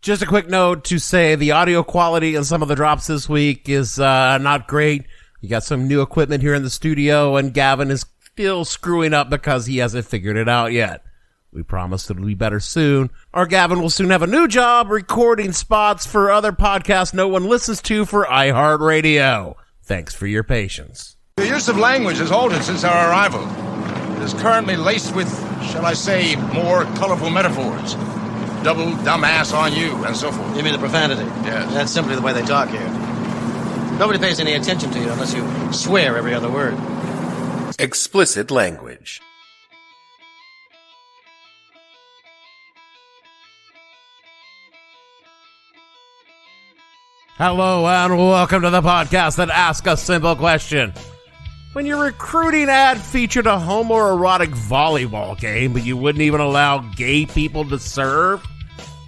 Just a quick note to say the audio quality in some of the drops this week is not great. You got some new equipment here in the studio, and Gavin is still screwing up because he hasn't figured it out yet. We promise it'll be better soon. Our Gavin will soon have a new job recording spots for other podcasts no one listens to for iHeartRadio. Thanks for your patience. The use of language has altered since our arrival. It is currently laced with, shall I say, more colorful metaphors. Double dumbass on you, and so forth. You mean the profanity? Yes. That's simply the way they talk here. Nobody pays any attention to you unless you swear every other word. Explicit language. Hello and welcome to the podcast that asks a simple question. When your recruiting ad featured a homoerotic volleyball game, but you wouldn't even allow gay people to serve,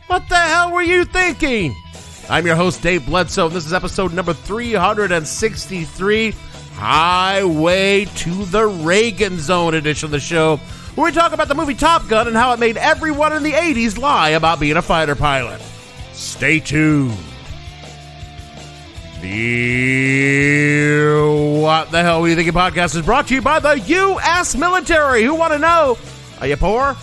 what the hell were you thinking? I'm your host, Dave Bledsoe, and this is episode number 363, Highway to the Reagan Zone edition of the show, where we talk about the movie Top Gun and how it made everyone in the 80s lie about being a fighter pilot. Stay tuned. The What the Hell Were You Thinking podcast is brought to you by the U.S. military. Who want to know? Are you poor?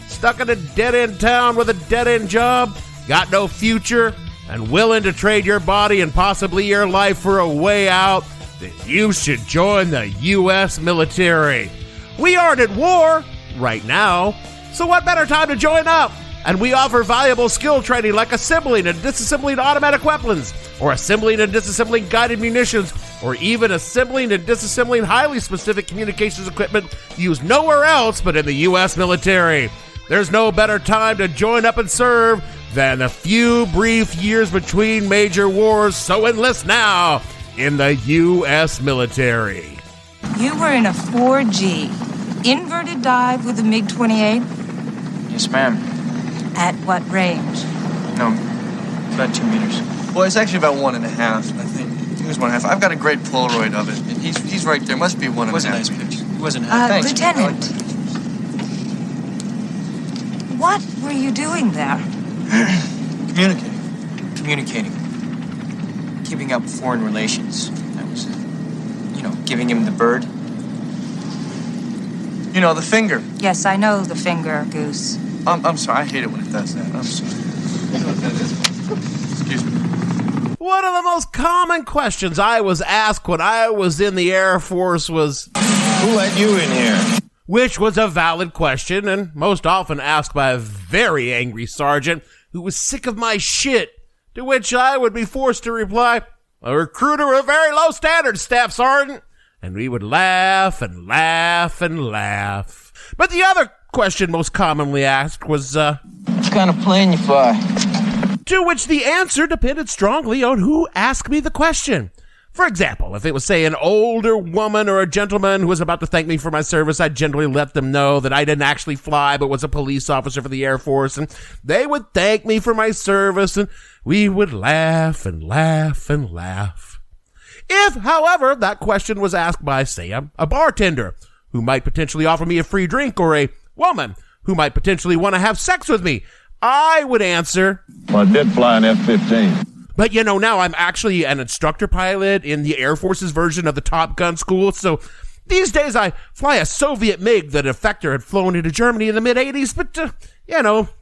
Stuck in a dead-end town with a dead-end job? Got no future? And willing to trade your body and possibly your life for a way out? Then you should join the U.S. military. We aren't at war right now, so what better time to join up? And we offer valuable skill training like assembling and disassembling automatic weapons, or assembling and disassembling guided munitions, or even assembling and disassembling highly specific communications equipment used nowhere else but in the U.S. military. There's no better time to join up and serve than the few brief years between major wars, so enlist now in the U.S. military. You were in a 4G, inverted dive with a MiG-28? Yes, ma'am. At what range? No, about 2 meters. Well, it's actually about 1.5, I think. It was 1.5. I've got a great Polaroid of it. He's right there. Must be 1.5. It was a nice picture. It wasn't half. Thanks. Lieutenant, what were you doing there? Communicating. Keeping up foreign relations. That was, giving him the bird. You know, the finger. Yes, I know the finger, Goose. I'm sorry. I hate it when it does that. I'm sorry. You know what that is? Excuse me. One of the most common questions I was asked when I was in the Air Force was, Who let you in here? which was a valid question and most often asked by a very angry sergeant who was sick of my shit, to which I would be forced to reply, a recruiter of very low standards, Staff Sergeant. And we would laugh and laugh and laugh. But the other question most commonly asked was, what kind of plane you fly? To which the answer depended strongly on who asked me the question. For example, if it was, say, an older woman or a gentleman who was about to thank me for my service, I'd generally let them know that I didn't actually fly but was a police officer for the Air Force, and they would thank me for my service, and we would laugh and laugh and laugh. If, however, that question was asked by, say, a bartender who might potentially offer me a free drink, or a woman who might potentially want to have sex with me, I would answer, well, I did fly an F-15. But now I'm actually an instructor pilot in the Air Force's version of the Top Gun school, so these days I fly a Soviet MiG that a defector had flown into Germany in the mid-'80s, but,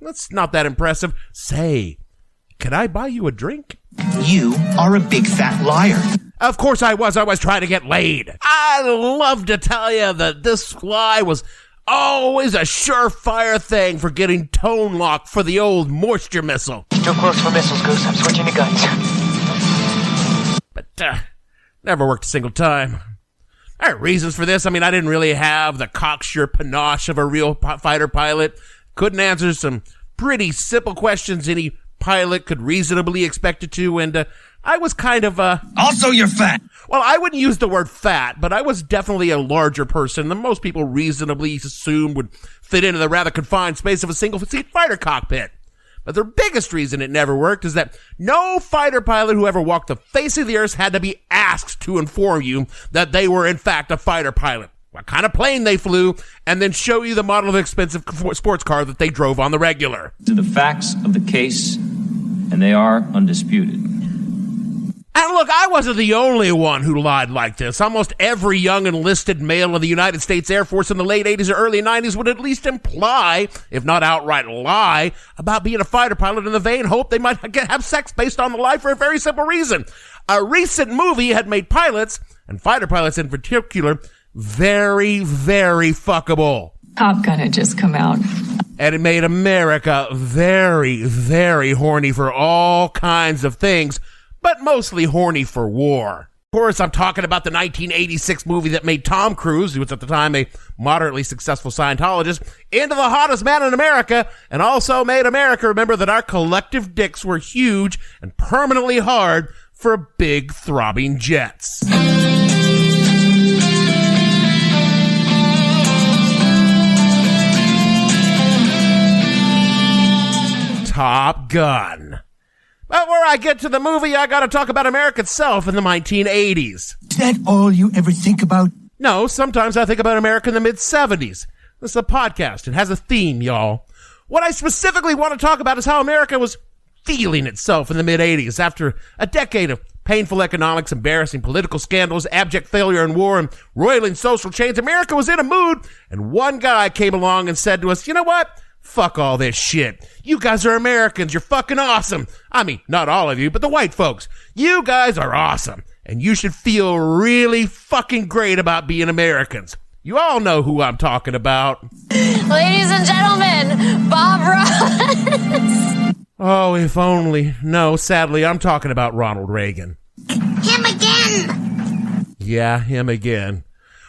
that's not that impressive. Say, can I buy you a drink? You are a big fat liar. Of course I was trying to get laid. I'd love to tell you that this lie was always a surefire thing for getting tone locked for the old moisture missile. Too close for missiles, Goose. I'm switching to guns. But, never worked a single time. There are reasons for this. I didn't really have the cocksure panache of a real fighter pilot. Couldn't answer some pretty simple questions any pilot could reasonably expect it to, and I was kind of, Also, you're fat. Well, I wouldn't use the word fat, but I was definitely a larger person than most people reasonably assume would fit into the rather confined space of a single-seat fighter cockpit. But the biggest reason it never worked is that no fighter pilot who ever walked the face of the earth had to be asked to inform you that they were in fact a fighter pilot, what kind of plane they flew, and then show you the model of expensive sports car that they drove on the regular. To the facts of the case and they are undisputed. And look, I wasn't the only one who lied like this. Almost every young enlisted male in the United States Air Force in the late 80s or early 90s would at least imply, if not outright lie, about being a fighter pilot in the vain hope they might have sex based on the lie for a very simple reason. A recent movie had made pilots, and fighter pilots in particular, very, very fuckable. Top Gun had just come out. And it made America very, very horny for all kinds of things, but mostly horny for war. Of course, I'm talking about the 1986 movie that made Tom Cruise, who was at the time a moderately successful Scientologist, into the hottest man in America, and also made America remember that our collective dicks were huge and permanently hard for big throbbing jets. Top Gun. But before I get to the movie, I gotta talk about America itself in the 1980s. Is that all you ever think about? No, sometimes I think about America in the mid-70s. This is a podcast. It has a theme, y'all. What I specifically want to talk about is how America was feeling itself in the mid-80s after a decade of painful economics, embarrassing political scandals, abject failure in war, and roiling social change. America was in a mood, and one guy came along and said to us, you know what? Fuck all this shit. You guys are Americans. You're fucking awesome. I mean, not all of you, but the white folks. You guys are awesome. And you should feel really fucking great about being Americans. You all know who I'm talking about. Ladies and gentlemen, Bob Ross. Oh, if only. No, sadly, I'm talking about Ronald Reagan. Him again. Yeah, him again.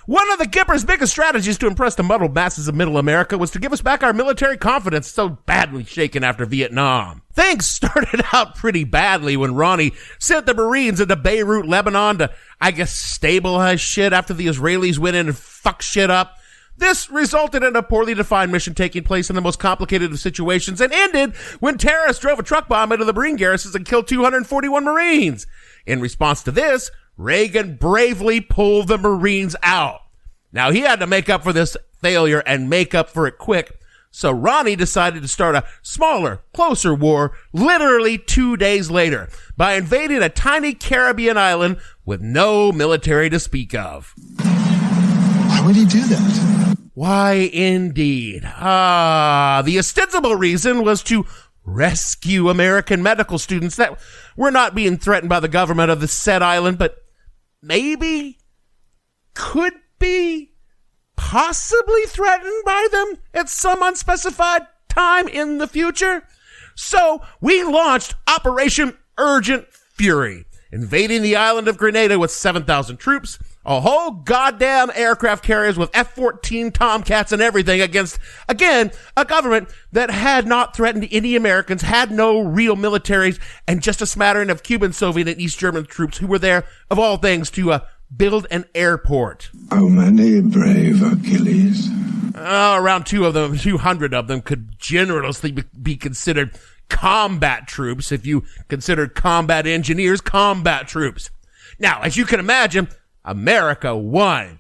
One of the Gipper's biggest strategies to impress the muddled masses of middle America was to give us back our military confidence so badly shaken after Vietnam. Things started out pretty badly when Ronnie sent the Marines into Beirut, Lebanon to, stabilize shit after the Israelis went in and fucked shit up. This resulted in a poorly defined mission taking place in the most complicated of situations and ended when terrorists drove a truck bomb into the Marine garrisons and killed 241 Marines. In response to this, Reagan bravely pulled the Marines out. Now, he had to make up for this failure and make up for it quick. So Ronnie decided to start a smaller, closer war literally 2 days later by invading a tiny Caribbean island with no military to speak of. Why would he do that? Why, indeed. The ostensible reason was to rescue American medical students that were not being threatened by the government of the said island, but maybe could be possibly threatened by them at some unspecified time in the future. So we launched Operation Urgent Fury, invading the island of Grenada with 7,000 troops, a whole goddamn aircraft carriers with F-14 Tomcats and everything against, again, a government that had not threatened any Americans, had no real militaries, and just a smattering of Cuban, Soviet, and East German troops who were there, of all things, to build an airport. How many, brave Achilles? Around 200 of them could generously be considered combat troops, if you considered combat engineers combat troops. Now, as you can imagine, America won.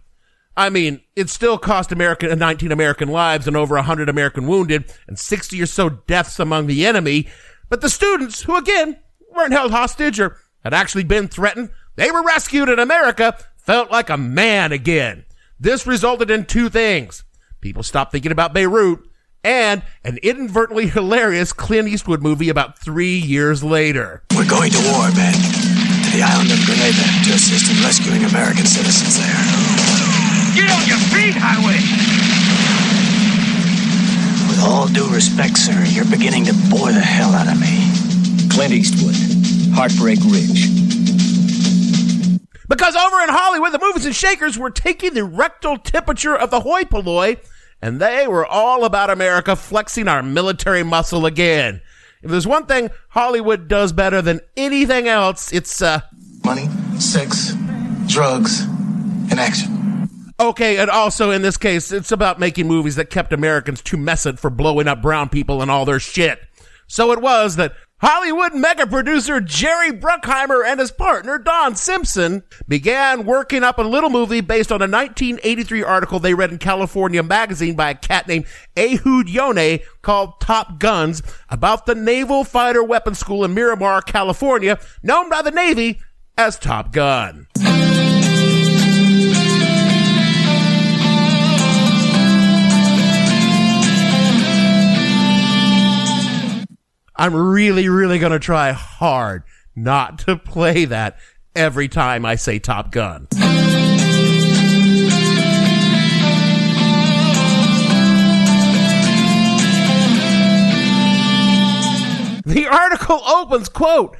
I mean, it still cost America 19 American lives and over 100 American wounded and 60 or so deaths among the enemy. But the students, who again weren't held hostage or had actually been threatened, they were rescued, and America felt like a man again. This resulted in two things. People stopped thinking about Beirut and an inadvertently hilarious Clint Eastwood movie about 3 years later. We're going to war, Ben. To the island of Grenada to assist in rescuing American citizens there. Get on your feet, Highway! With all due respect, sir, you're beginning to bore the hell out of me. Clint Eastwood, Heartbreak Ridge. Because over in Hollywood, the movers and shakers were taking the rectal temperature of the hoi polloi, and they were all about America flexing our military muscle again. If there's one thing Hollywood does better than anything else, it's, money, sex, drugs, and action. Okay, and also in this case, it's about making movies that kept Americans too messed for blowing up brown people and all their shit. So it was that Hollywood mega producer Jerry Bruckheimer and his partner Don Simpson began working up a little movie based on a 1983 article they read in California magazine by a cat named Ehud Yoneh called Top Guns about the Naval Fighter Weapons School in Miramar, California, known by the Navy as Top Gun. I'm really going to try hard not to play that every time I say Top Gun. The article opens, quote,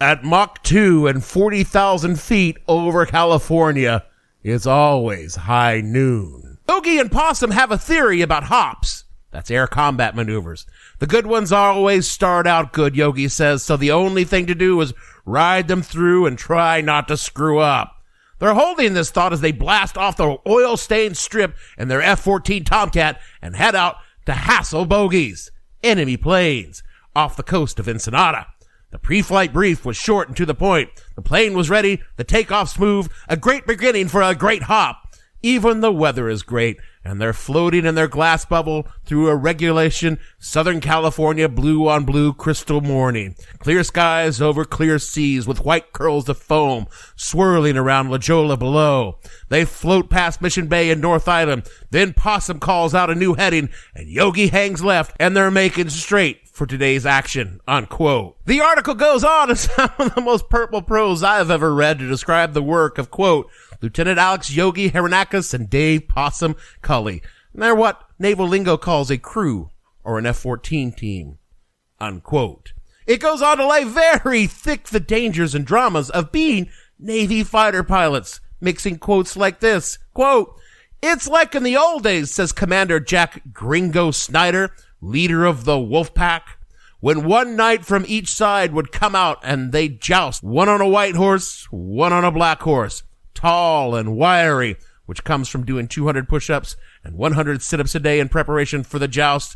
"At Mach 2 and 40,000 feet over California, it's always high noon." Yogi and Possum have a theory about hops. That's air combat maneuvers. The good ones always start out good, Yogi says, so the only thing to do is ride them through and try not to screw up. They're holding this thought as they blast off the oil-stained strip in their F-14 Tomcat and head out to hassle bogeys, enemy planes, off the coast of Ensenada. The pre-flight brief was short and to the point. The plane was ready, the takeoff smooth, a great beginning for a great hop. Even the weather is great, and they're floating in their glass bubble through a regulation Southern California blue on blue crystal morning. Clear skies over clear seas with white curls of foam swirling around La Jolla below. They float past Mission Bay and North Island. Then Possum calls out a new heading, and Yogi hangs left, and they're making straight for today's action, unquote. The article goes on in some of the most purple prose I've ever read to describe the work of, quote, Lieutenant Alex Yogi Haranakis and Dave Possum Cully. And they're what naval lingo calls a crew or an F-14 team, unquote. It goes on to lay very thick the dangers and dramas of being Navy fighter pilots, mixing quotes like this, quote, "It's like in the old days," says Commander Jack Gringo Snyder, leader of the Wolf Pack, when one knight from each side would come out and they'd joust, one on a white horse, one on a black horse, tall and wiry, which comes from doing 200 push-ups and 100 sit-ups a day in preparation for the joust.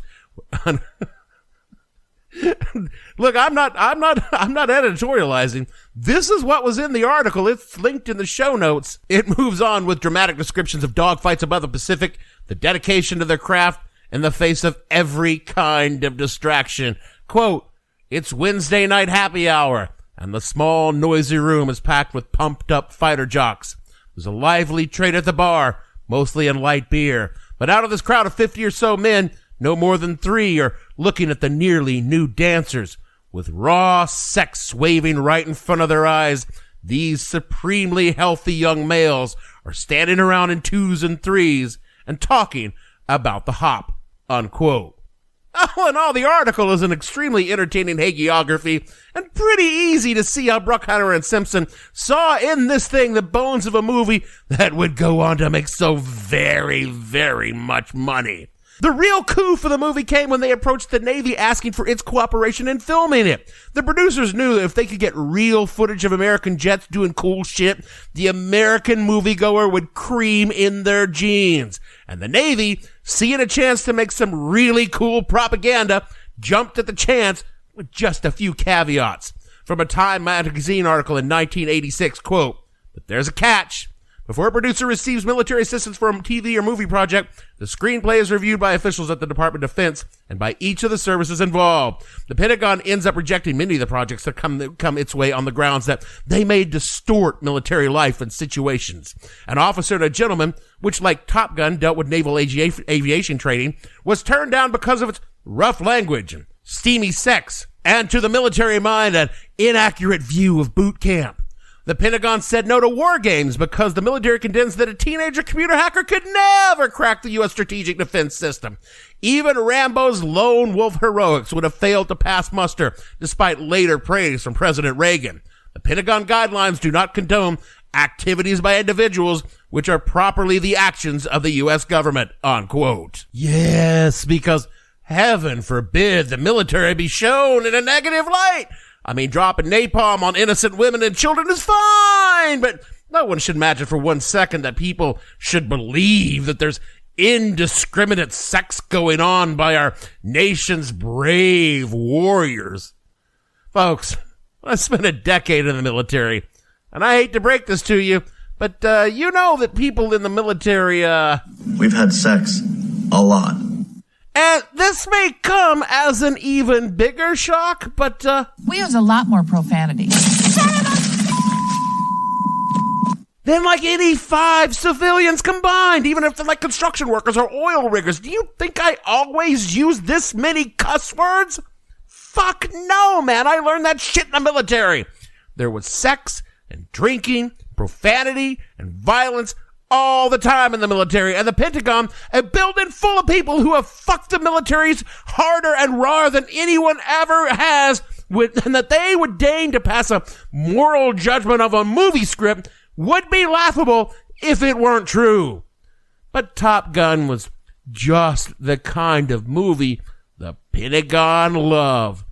Look, I'm not editorializing. This is what was in the article. It's linked in the show notes. It moves on with dramatic descriptions of dogfights above the Pacific, the dedication to their craft in the face of every kind of distraction. Quote, "It's Wednesday night happy hour, and the small, noisy room is packed with pumped-up fighter jocks. There's a lively trade at the bar, mostly in light beer. But out of this crowd of 50 or so men, no more than 3 are looking at the nearly nude dancers. With raw sex waving right in front of their eyes, these supremely healthy young males are standing around in 2s and 3s and talking about the hop," unquote. All in all, the article is an extremely entertaining hagiography and pretty easy to see how Bruckheimer and Simpson saw in this thing the bones of a movie that would go on to make so very, very much money. The real coup for the movie came when they approached the Navy asking for its cooperation in filming it. The producers knew that if they could get real footage of American jets doing cool shit, the American moviegoer would cream in their jeans. And the Navy, seeing a chance to make some really cool propaganda, jumped at the chance with just a few caveats. From a Time magazine article in 1986, quote, "But there's a catch. Before a producer receives military assistance for a TV or movie project, the screenplay is reviewed by officials at the Department of Defense and by each of the services involved. The Pentagon ends up rejecting many of the projects that come its way on the grounds that they may distort military life and situations. An officer and a gentleman, which like Top Gun dealt with naval aviation training, was turned down because of its rough language and steamy sex, and to the military mind, an inaccurate view of boot camp. The Pentagon said no to war games because the military contends that a teenager computer hacker could never crack the U.S. strategic defense system. Even Rambo's lone wolf heroics would have failed to pass muster, despite later praise from President Reagan. The Pentagon guidelines do not condone activities by individuals which are properly the actions of the U.S. government," unquote. Yes, because heaven forbid the military be shown in a negative light. I mean, dropping napalm on innocent women and children is fine, but no one should imagine for 1 second that people should believe that there's indiscriminate sex going on by our nation's brave warriors. Folks, I spent a decade in the military, and I hate to break this to you, but you know that people in the military, We've had sex. A lot. And this may come as an even bigger shock, but, We use a lot more profanity. than like 85 civilians combined, even if they're like construction workers or oil riggers. Do you think I always use this many cuss words? Fuck no, man. I learned that shit in the military. There was sex and drinking, profanity and violence all the time in the military. And the Pentagon, a building full of people who have fucked the militaries harder and rawer than anyone ever has, and that they would deign to pass a moral judgment of a movie script would be laughable if it weren't true. But Top Gun was just the kind of movie the Pentagon loved.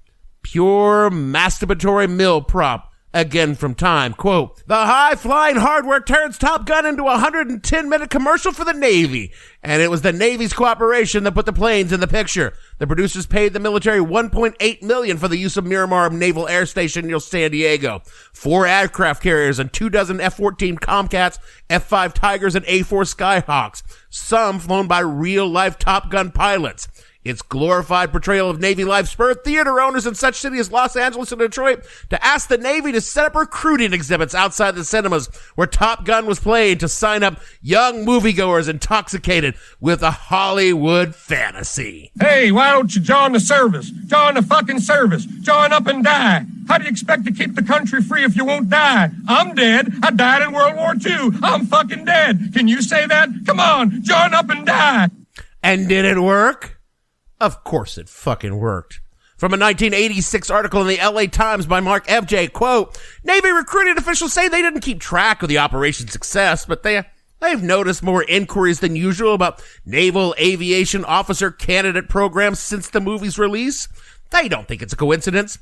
Pure masturbatory mill prop. Again from Time, quote, "The high-flying hardware turns Top Gun into a 110-minute commercial for the Navy, and it was the Navy's cooperation that put the planes in the picture. The producers paid the military $1.8 million for the use of Miramar Naval Air Station near San Diego, 4 aircraft carriers and 24 F-14 Tomcats, F-5 Tigers, and A-4 Skyhawks, some flown by real-life Top Gun pilots. Its glorified portrayal of Navy life spurred theater owners in such cities as Los Angeles and Detroit to ask the Navy to set up recruiting exhibits outside the cinemas where Top Gun was played to sign up young moviegoers intoxicated with a Hollywood fantasy." Hey, why don't you join the service? Join the fucking service. Join up and die. How do you expect to keep the country free if you won't die? I'm dead. I died in World War II. I'm fucking dead. Can you say that? Come on, join up and die. And did it work? Of course it fucking worked. From a 1986 article in the LA Times by Mark FJ, quote, "Navy recruiting officials say they didn't keep track of the operation's success, but they've noticed more inquiries than usual about Naval Aviation Officer candidate programs since the movie's release. They don't think it's a coincidence.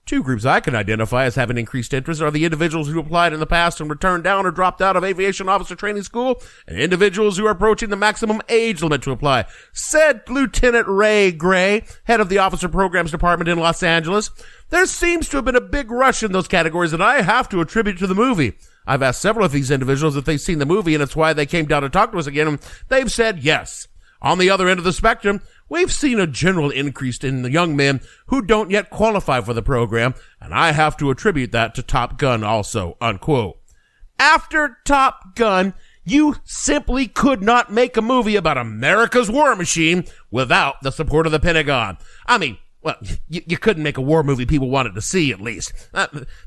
2 groups I can identify as having increased interest are the individuals who applied in the past and returned down or dropped out of aviation officer training school, and individuals who are approaching the maximum age limit to apply," said Lieutenant Ray Gray, head of the Officer Programs Department in Los Angeles. "There seems to have been a big rush in those categories that I have to attribute to the movie. I've asked several of these individuals if they've seen the movie, and it's why they came down to talk to us again, and they've said yes. On the other end of the spectrum, we've seen a general increase in the young men who don't yet qualify for the program, and I have to attribute that to Top Gun also," unquote. After Top Gun, you simply could not make a movie about America's war machine without the support of the Pentagon. I mean, well, you couldn't make a war movie people wanted to see, at least.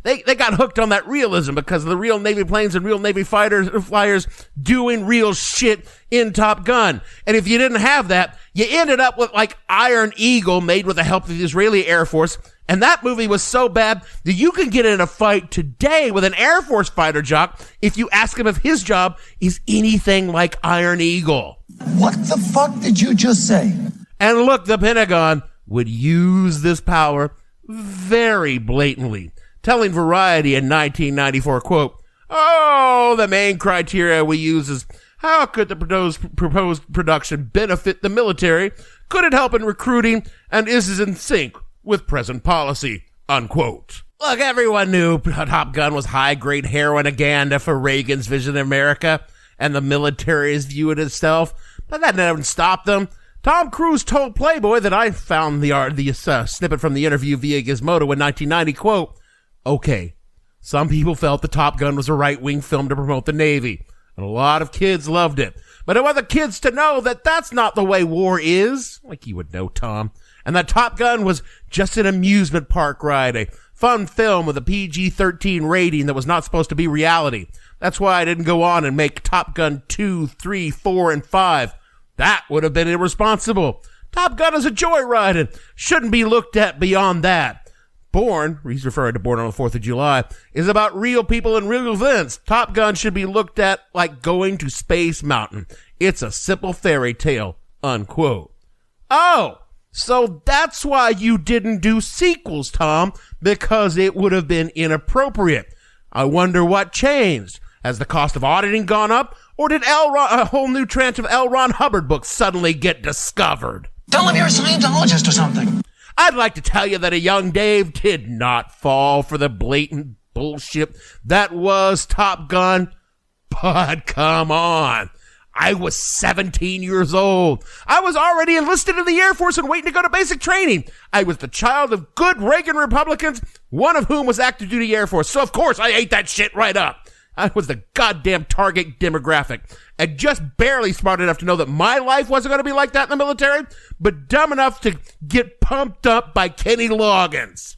They got hooked on that realism because of the real Navy planes and real Navy flyers doing real shit in Top Gun. And if you didn't have that, you ended up with like Iron Eagle, made with the help of the Israeli Air Force. And that movie was so bad that you can get in a fight today with an Air Force fighter jock if you ask him if his job is anything like Iron Eagle. What the fuck did you just say? And look, the Pentagon would use this power very blatantly, telling Variety in 1994, quote, "Oh, the main criteria we use is how could the proposed production benefit the military? Could it help in recruiting? And is it in sync with present policy?" Unquote. Look, everyone knew Top Gun was high-grade heroinaganda for Reagan's vision of America and the military's view of itself, but that didn't stop them. Tom Cruise told Playboy that I found the snippet from the interview via Gizmodo in 1990, quote, "Okay, some people felt the Top Gun was a right-wing film to promote the Navy, and a lot of kids loved it. But I want the kids to know that that's not the way war is," like you would know, Tom, "and that Top Gun was just an amusement park ride, a fun film with a PG-13 rating that was not supposed to be reality. That's why I didn't go on and make Top Gun 2, 3, 4, and 5. That would have been irresponsible. Top Gun is a joyride and shouldn't be looked at beyond that. Born," he's referring to Born on the 4th of July, "is about real people and real events. Top Gun should be looked at like going to Space Mountain. It's a simple fairy tale," unquote. Oh, so that's why you didn't do sequels, Tom, because it would have been inappropriate. I wonder what changed. Has the cost of auditing gone up? Or did a whole new tranche of L. Ron Hubbard books suddenly get discovered? Tell him you're a Scientologist or something. I'd like to tell you that a young Dave did not fall for the blatant bullshit that was Top Gun, but come on. I was 17 years old. I was already enlisted in the Air Force and waiting to go to basic training. I was the child of good Reagan Republicans, one of whom was active duty Air Force. So of course I ate that shit right up. I was the goddamn target demographic, and just barely smart enough to know that my life wasn't going to be like that in the military, but dumb enough to get pumped up by Kenny Loggins.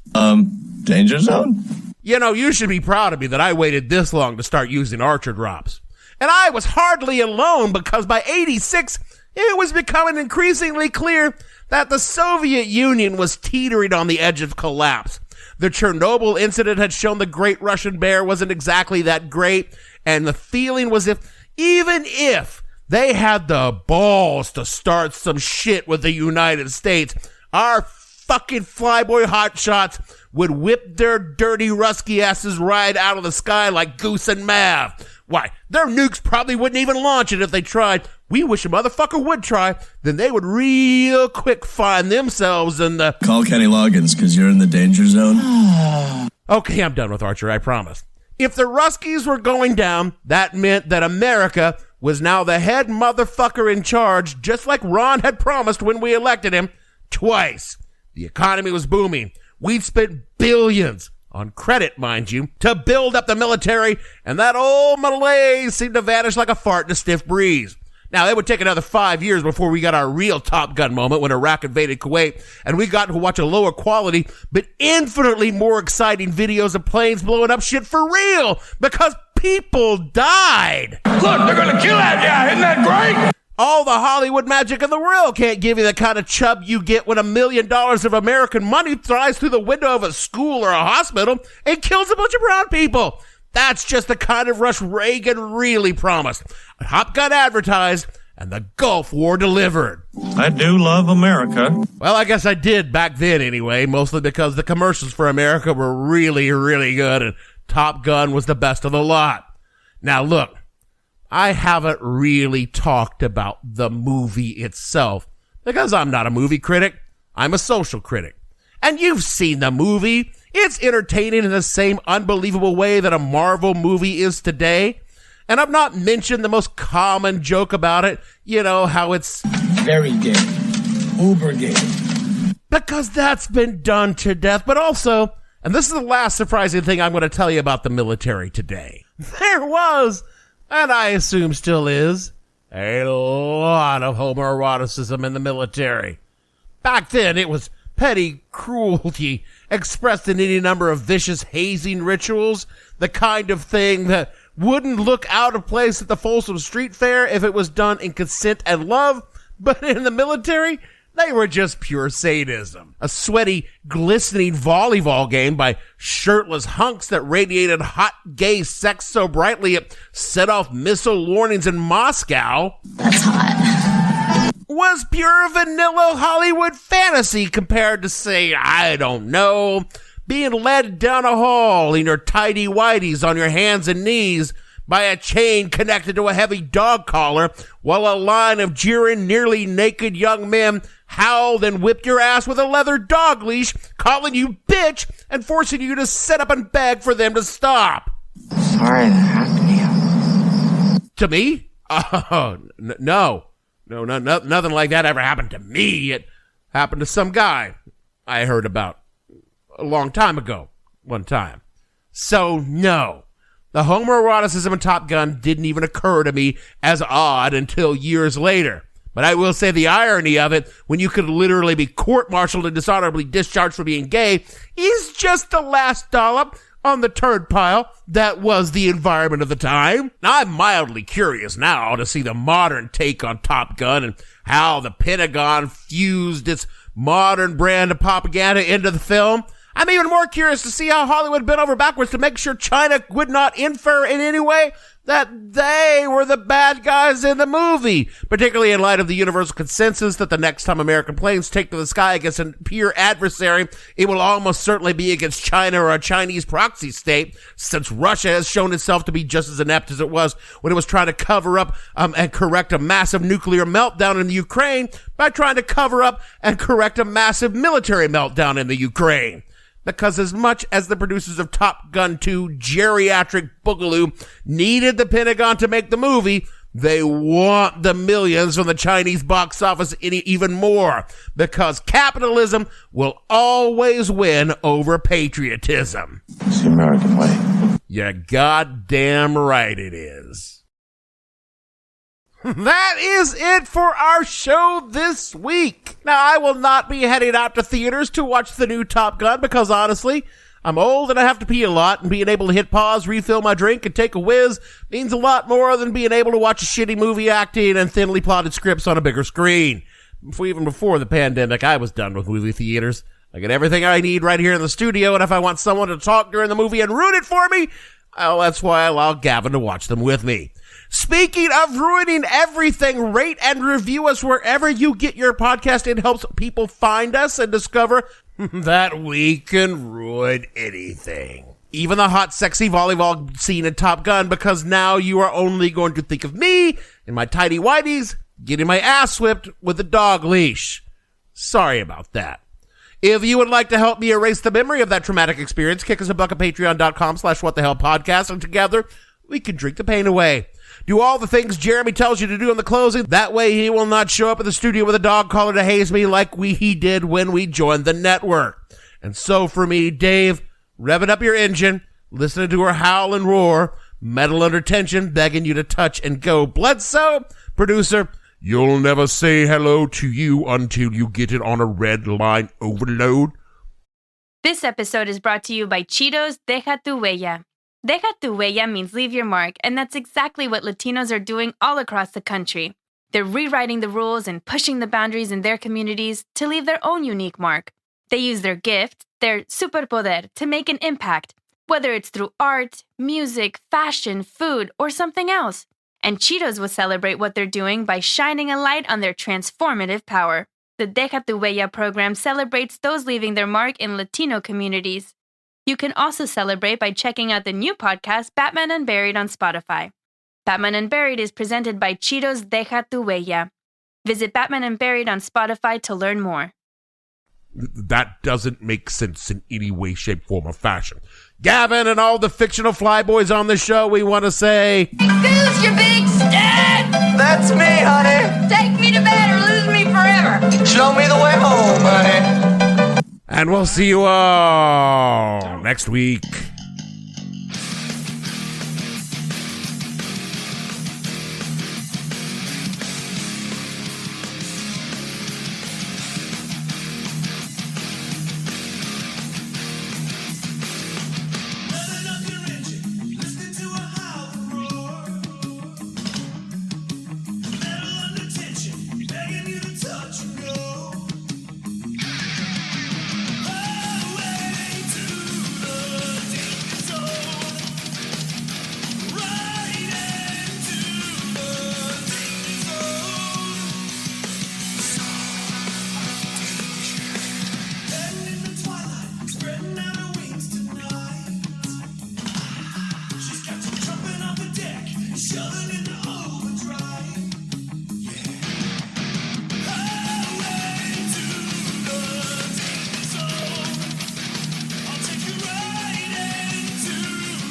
Danger zone? You know, you should be proud of me that I waited this long to start using Archer drops. And I was hardly alone, because by 86, it was becoming increasingly clear that the Soviet Union was teetering on the edge of collapse. The Chernobyl incident had shown the Great Russian Bear wasn't exactly that great, and the feeling was even if they had the balls to start some shit with the United States, our fucking flyboy hotshots would whip their dirty Rusky asses right out of the sky like Goose and Mav. Why, their nukes probably wouldn't even launch it if they tried. We wish a motherfucker would try. Then they would real quick find themselves in the... Call Kenny Loggins, because you're in the danger zone. Okay, I'm done with Archer, I promise. If the Ruskies were going down, that meant that America was now the head motherfucker in charge, just like Ron had promised when we elected him twice. The economy was booming. We'd spent billions, on credit, mind you, to build up the military, and that old malaise seemed to vanish like a fart in a stiff breeze. Now, it would take another 5 years before we got our real Top Gun moment when Iraq invaded Kuwait, and we got to watch a lower quality, but infinitely more exciting videos of planes blowing up shit for real, because people died. Look, they're gonna kill that guy. Isn't that great? All the Hollywood magic in the world can't give you the kind of chub you get when $1 million of American money flies through the window of a school or a hospital and kills a bunch of brown people. That's just the kind of rush Reagan really promised. Top Gun advertised, and the Gulf War delivered. I do love America. Well, I guess I did back then anyway, mostly because the commercials for America were really, really good, and Top Gun was the best of the lot. Now look, I haven't really talked about the movie itself, because I'm not a movie critic, I'm a social critic. And you've seen the movie. It's entertaining in the same unbelievable way that a Marvel movie is today. And I've not mentioned the most common joke about it, you know, how it's very gay, uber gay. Because that's been done to death, but also, and this is the last surprising thing I'm going to tell you about the military today. There was, and I assume still is, a lot of homoeroticism in the military. Back then, it was petty cruelty expressed in any number of vicious hazing rituals, the kind of thing that wouldn't look out of place at the Folsom Street Fair if it was done in consent and love, but in the military, they were just pure sadism. A sweaty, glistening volleyball game by shirtless hunks that radiated hot gay sex so brightly it set off missile warnings in Moscow. That's hot. Was pure vanilla Hollywood fantasy compared to, say, I don't know, being led down a hall in your tighty-whities on your hands and knees by a chain connected to a heavy dog collar while a line of jeering, nearly naked young men howled and whipped your ass with a leather dog leash, calling you bitch and forcing you to sit up and beg for them to stop. Sorry that happened to you. To me? Oh, no. No, nothing like that ever happened to me. It happened to some guy I heard about a long time ago, one time. So, no. The homoeroticism in Top Gun didn't even occur to me as odd until years later. But I will say the irony of it, when you could literally be court-martialed and dishonorably discharged for being gay, is just the last dollop on the turd pile that was the environment of the time. Now, I'm mildly curious now to see the modern take on Top Gun and how the Pentagon fused its modern brand of propaganda into the film. I'm even more curious to see how Hollywood bent over backwards to make sure China would not infer in any way that they were the bad guys in the movie, particularly in light of the universal consensus that the next time American planes take to the sky against a peer adversary, it will almost certainly be against China or a Chinese proxy state, since Russia has shown itself to be just as inept as it was when it was trying to cover up and correct a massive nuclear meltdown in the Ukraine by trying to cover up and correct a massive military meltdown in the Ukraine. Because as much as the producers of Top Gun 2 Geriatric Boogaloo needed the Pentagon to make the movie, they want the millions from the Chinese box office even more, because capitalism will always win over patriotism. It's the American way. You're goddamn right it is. That is it for our show this week. Now, I will not be heading out to theaters to watch the new Top Gun because, honestly, I'm old and I have to pee a lot, and being able to hit pause, refill my drink, and take a whiz means a lot more than being able to watch a shitty movie acting and thinly plotted scripts on a bigger screen. Even before the pandemic, I was done with movie theaters. I get everything I need right here in the studio, and if I want someone to talk during the movie and ruin it for me, well, that's why I allow Gavin to watch them with me. Speaking of ruining everything, rate and review us wherever you get your podcast. It helps people find us and discover that we can ruin anything. Even the hot, sexy volleyball scene in Top Gun, because now you are only going to think of me in my tidy whities getting my ass whipped with a dog leash. Sorry about that. If you would like to help me erase the memory of that traumatic experience, kick us a buck at patreon.com/whatthehellpodcast, and together we can drink the pain away. Do all the things Jeremy tells you to do in the closing. That way he will not show up in the studio with a dog collar to haze me like he did when we joined the network. And so for me, Dave, revving up your engine, listening to her howl and roar, metal under tension, begging you to touch and go. Bledsoe, producer, you'll never say hello to you until you get it on a red line overload. This episode is brought to you by Cheetos Deja Tu Huella. Deja tu huella means leave your mark, and that's exactly what Latinos are doing all across the country. They're rewriting the rules and pushing the boundaries in their communities to leave their own unique mark. They use their gift, their superpoder, to make an impact, whether it's through art, music, fashion, food, or something else. And Cheetos will celebrate what they're doing by shining a light on their transformative power. The Deja tu Huella program celebrates those leaving their mark in Latino communities. You can also celebrate by checking out the new podcast, Batman Unburied, on Spotify. Batman Unburied is presented by Cheetos Deja Tu Huella. Visit Batman Unburied on Spotify to learn more. That doesn't make sense in any way, shape, form, or fashion. Gavin and all the fictional flyboys on the show, we want to say... Who's your big stud? That's me, honey. Take me to bed or lose me forever. Show me the way home, honey. And we'll see you all next week.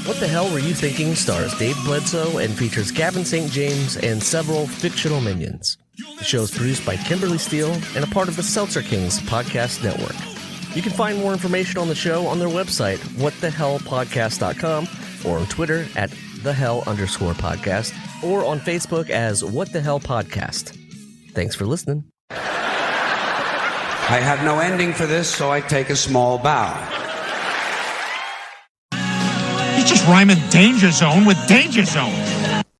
What the Hell Were You Thinking stars Dave Bledsoe and features Gavin St. James and several fictional minions. The show is produced by Kimberly Steele and a part of the Seltzer Kings podcast network. You can find more information on the show on their website, whatthehellpodcast.com, or on Twitter at @thehell_podcast, or on Facebook as What the Hell Podcast. Thanks for listening. I have no ending for this, so I take a small bow. He's just rhyming danger zone with danger zone.